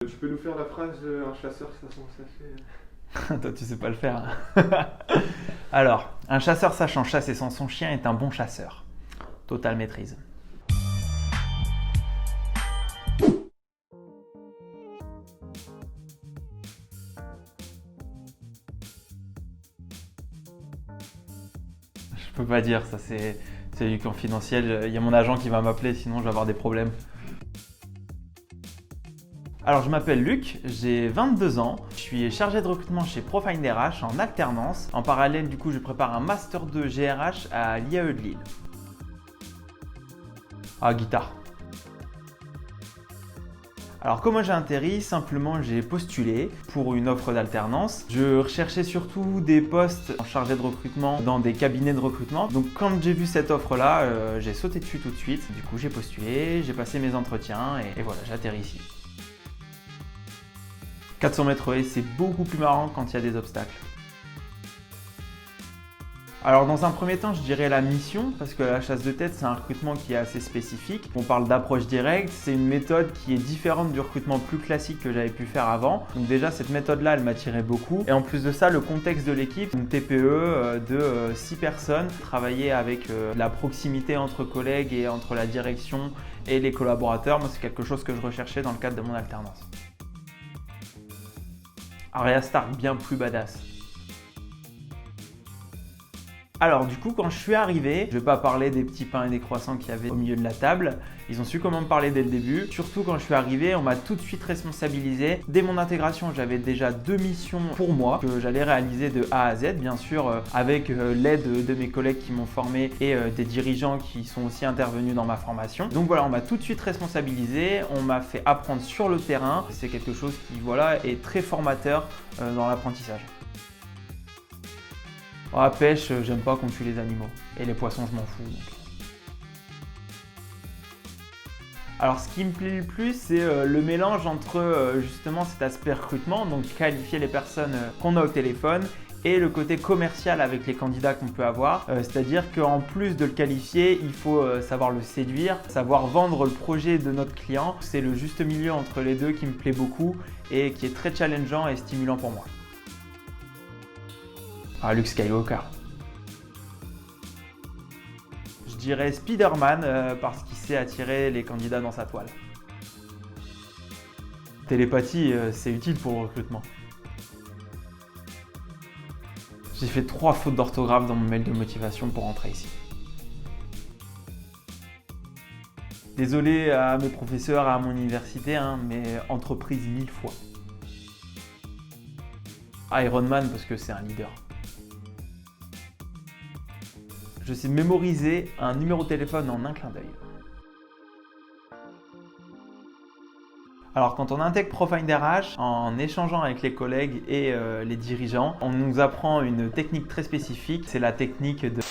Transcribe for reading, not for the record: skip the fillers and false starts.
Tu peux nous faire la phrase un chasseur, ça sent ça fait. Toi, tu sais pas le faire. Alors, un chasseur sachant chasser sans son chien est un bon chasseur. Totale maîtrise. Je peux pas dire, ça c'est du confidentiel. Il y a mon agent qui va m'appeler, sinon je vais avoir des problèmes. Alors je m'appelle Luc, j'ai 22 ans, je suis chargé de recrutement chez Profind RH en alternance. En parallèle du coup je prépare un master de GRH à l'IAE de Lille. Ah, guitare. Alors comment j'ai atterri? Simplement j'ai postulé pour une offre d'alternance. Je recherchais surtout des postes en chargé de recrutement dans des cabinets de recrutement. Donc quand j'ai vu cette offre là, j'ai sauté dessus tout de suite. Du coup j'ai postulé, j'ai passé mes entretiens et voilà, j'ai atterri ici. 400 mètres haies, c'est beaucoup plus marrant quand il y a des obstacles. Alors dans un premier temps, je dirais la mission, parce que la chasse de tête, c'est un recrutement qui est assez spécifique. On parle d'approche directe, c'est une méthode qui est différente du recrutement plus classique que j'avais pu faire avant. Donc déjà, cette méthode-là, elle m'attirait beaucoup. Et en plus de ça, le contexte de l'équipe, une TPE de 6 personnes, travailler avec la proximité entre collègues et entre la direction et les collaborateurs, moi c'est quelque chose que je recherchais dans le cadre de mon alternance. Arya Stark, bien plus badass. Alors du coup quand je suis arrivé, je vais pas parler des petits pains et des croissants qu'il y avait au milieu de la table, ils ont su comment me parler dès le début. Surtout quand je suis arrivé, on m'a tout de suite responsabilisé. Dès mon intégration, j'avais déjà 2 missions pour moi que j'allais réaliser de A à Z, bien sûr avec l'aide de mes collègues qui m'ont formé et des dirigeants qui sont aussi intervenus dans ma formation. Donc voilà, on m'a tout de suite responsabilisé, on m'a fait apprendre sur le terrain. C'est quelque chose qui voilà, est très formateur dans l'apprentissage. À la pêche, j'aime pas qu'on tue les animaux. Et les poissons, je m'en fous. Donc. Alors, ce qui me plaît le plus, c'est le mélange entre justement cet aspect recrutement, donc qualifier les personnes qu'on a au téléphone, et le côté commercial avec les candidats qu'on peut avoir. C'est-à-dire qu'en plus de le qualifier, il faut savoir le séduire, savoir vendre le projet de notre client. C'est le juste milieu entre les deux qui me plaît beaucoup et qui est très challengeant et stimulant pour moi. Ah, Luke Skywalker. Je dirais Spider-Man parce qu'il sait attirer les candidats dans sa toile. Télépathie, c'est utile pour le recrutement. J'ai fait 3 fautes d'orthographe dans mon mail de motivation pour rentrer ici. Désolé à mes professeurs, à mon université, mais entreprise 1000 fois. Iron Man parce que c'est un leader. Je sais mémoriser un numéro de téléphone en un clin d'œil. Alors quand on intègre Profind RH, en échangeant avec les collègues et les dirigeants, on nous apprend une technique très spécifique, c'est la technique de